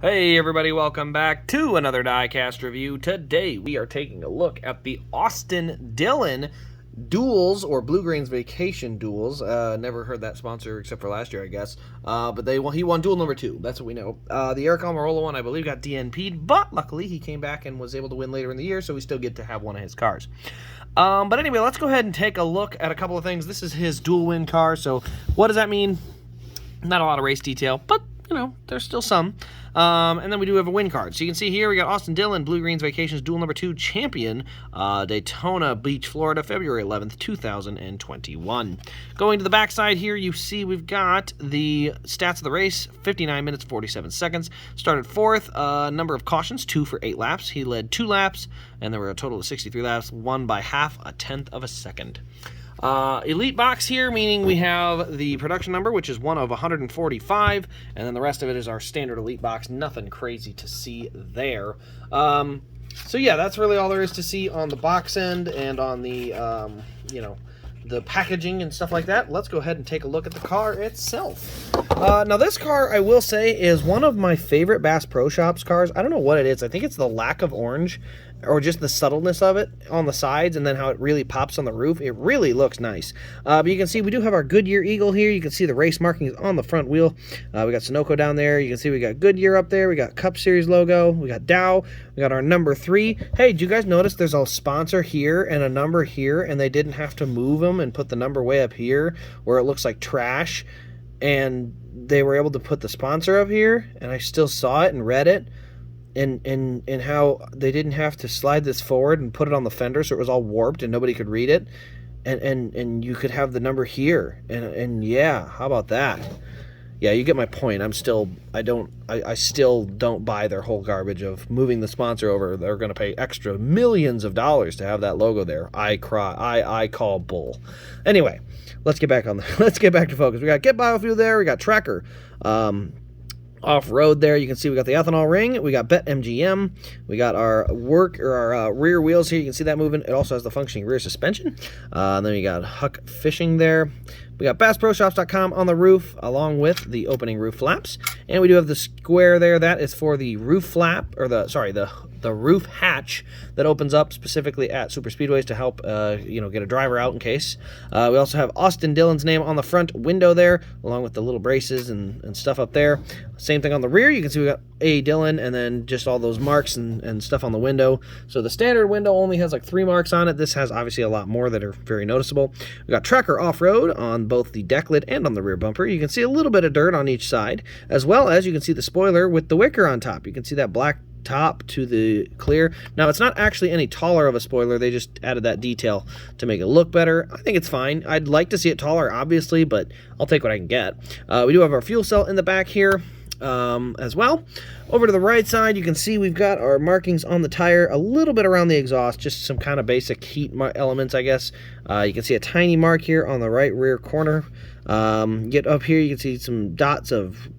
Hey everybody, welcome back to another Diecast review. Today we are taking a look at the Austin Dillon Duels, or Blue Grains Vacation Duels. Never heard that sponsor except for last year, I guess. But he won Duel number 2, that's what we know. The Eric Almirola one, I believe, got DNP'd, but luckily he came back and was able to win later in the year, so we still get to have one of his cars. But anyway, let's go ahead and take a look at a couple of things. This is his dual win car, so what does that mean? Not a lot of race detail, but you know, there's still some. And then we do have a win card. So you can see here we got Austin Dillon, Blue Greens Vacations Duel number 2 champion, Daytona Beach, Florida, February 11th, 2021. Going to the backside here, you see we've got the stats of the race, 59 minutes, 47 seconds. Started 4th, number of cautions, 2 for 8 laps. He led 2 laps, and there were a total of 63 laps, won by half a tenth of a second. Elite box here, meaning we have the production number, which is one of 145, and then the rest of it is our standard elite box. Nothing crazy to see there. So yeah, that's really all there is to see on the box end and on the, the packaging and stuff like that. Let's go ahead and take a look at the car itself. Now this car, I will say, is one of my favorite Bass Pro Shops cars. I don't know what it is. I think it's the lack of orange, or just the subtleness of it on the sides, and then how it really pops on the roof. It really looks nice. But you can see we do have our Goodyear Eagle here. You can see the race markings on the front wheel. We got Sunoco down there. You can see we got Goodyear up there. We got Cup Series logo. We got Dow. We got our number 3. Hey, did you guys notice there's a sponsor here and a number here, and they didn't have to move them and put the number way up here where it looks like trash, and they were able to put the sponsor up here, and I still saw it and read it. And how they didn't have to slide this forward and put it on the fender so it was all warped and nobody could read it, and you could have the number here, and yeah, how about that? Yeah, you get my point. I still don't buy their whole garbage of moving the sponsor over. They're going to pay extra millions of dollars to have that logo there. I call bull. Anyway, let's get back to focus. We got Get Biofuel there. We got Tracker. Off-road there, you can see we got the ethanol ring, we got Bet MGM, we got our rear wheels here, you can see that moving. It also has the functioning rear suspension. Then we got Huck Fishing there. We got BassProShops.com on the roof, along with the opening roof flaps. And we do have the square there. That is for the roof flap, or the roof hatch that opens up specifically at super speedways to help get a driver out in case. We also have Austin Dillon's name on the front window there, along with the little braces and stuff up there. Same thing on the rear. You can see we got A. Dillon, and then just all those marks and stuff on the window. So the standard window only has like 3 marks on it. This has obviously a lot more that are very noticeable. We got Tracker Off-Road on both the deck lid and on the rear bumper. You can see a little bit of dirt on each side, as well as you can see the spoiler with the wicker on top. You can see that black top to the clear. Now, it's not actually any taller of a spoiler. They just added that detail to make it look better. I think it's fine. I'd like to see it taller, obviously, but I'll take what I can get. We do have our fuel cell in the back here as well. Over to the right side, you can see we've got our markings on the tire, a little bit around the exhaust, just some kind of basic heat elements, I guess. You can see a tiny mark here on the right rear corner. Get up here, you can see some dots of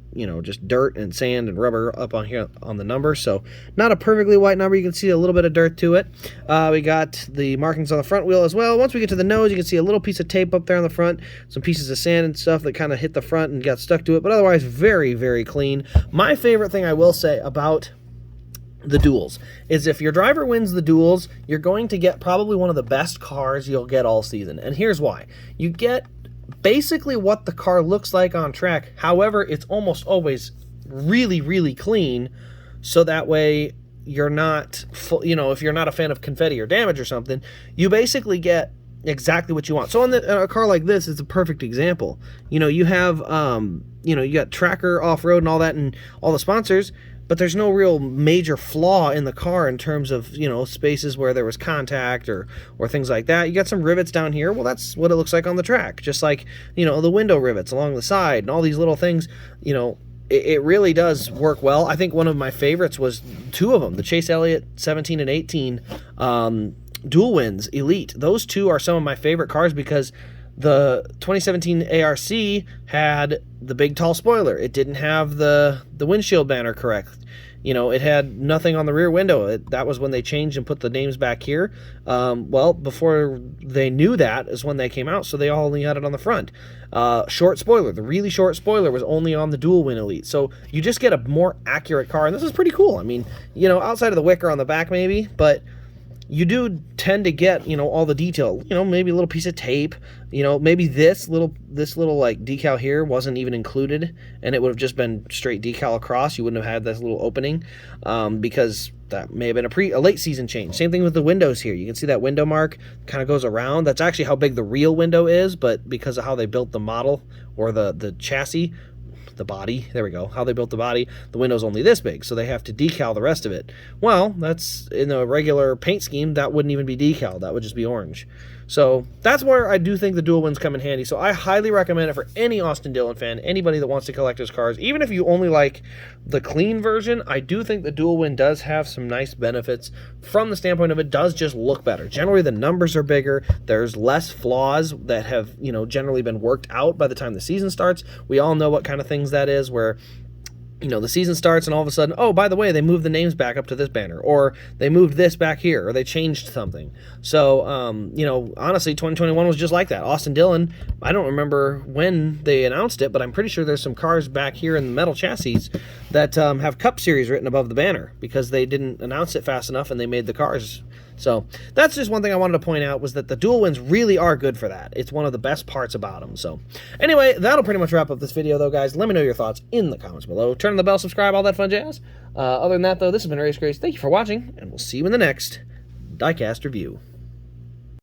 just dirt and sand and rubber up on here on the number. So not a perfectly white number. You can see a little bit of dirt to it. We got the markings on the front wheel as well. Once we get to the nose, you can see a little piece of tape up there on the front, some pieces of sand and stuff that kind of hit the front and got stuck to it, but otherwise very, very clean. My favorite thing I will say about the duels is if your driver wins the duels, you're going to get probably one of the best cars you'll get all season. And here's why. You get basically what the car looks like on track. However, it's almost always really, really clean, so that way you're not if you're not a fan of confetti or damage or something, you basically get exactly what you want. So on a car like this, it's a perfect example. You have you got Tracker Off-Road and all that and all the sponsors, but there's no real major flaw in the car in terms of, spaces where there was contact or things like that. You got some rivets down here. Well, that's what it looks like on the track. Just like, the window rivets along the side and all these little things, it really does work well. I think one of my favorites was 2 of them, the Chase Elliott 17 and 18 Dual Wins Elite. Those 2 are some of my favorite cars because The 2017 ARC had the big tall spoiler. It didn't have the windshield banner correct. You know, it had nothing on the rear window. That was when they changed and put the names back here. Well, before they knew that is when they came out, so they all only had it on the front. Short spoiler. The really short spoiler was only on the Dual Win Elite. So you just get a more accurate car, and this is pretty cool. I mean, you know, outside of the wicker on the back maybe, but you do tend to get, you know, all the detail, you know, maybe a little piece of tape, you know, maybe this little like decal here wasn't even included, and it would have just been straight decal across. You wouldn't have had this little opening, because that may have been a late season change. Same thing with the windows here. You can see that window mark kind of goes around. That's actually how big the real window is, but because of how they built the model or the chassis, the body, there we go, how they built the body, the window's only this big, so they have to decal the rest of it. Well, that's in a regular paint scheme, that wouldn't even be decal, that would just be orange. So that's where I do think the Dual Wins come in handy. So I highly recommend it for any Austin Dillon fan, anybody that wants to collect his cars. Even if you only like the clean version, I do think the Dual Win does have some nice benefits from the standpoint of it does just look better. Generally, the numbers are bigger. There's less flaws that have, you know, generally been worked out by the time the season starts. We all know what kind of things that is, where, you know, the season starts and all of a sudden, oh, by the way, they moved the names back up to this banner, or they moved this back here, or they changed something. So, you know, honestly, 2021 was just like that. Austin Dillon, I don't remember when they announced it, but I'm pretty sure there's some cars back here in the metal chassis that have Cup Series written above the banner because they didn't announce it fast enough and they made the cars. So that's just one thing I wanted to point out, was that the Dual Wins really are good for that. It's one of the best parts about them. So anyway, that'll pretty much wrap up this video, though, guys. Let me know your thoughts in the comments below. Turn on the bell, subscribe, all that fun jazz. Other than that, though, this has been Race Grace. Thank you for watching, and we'll see you in the next Diecast review.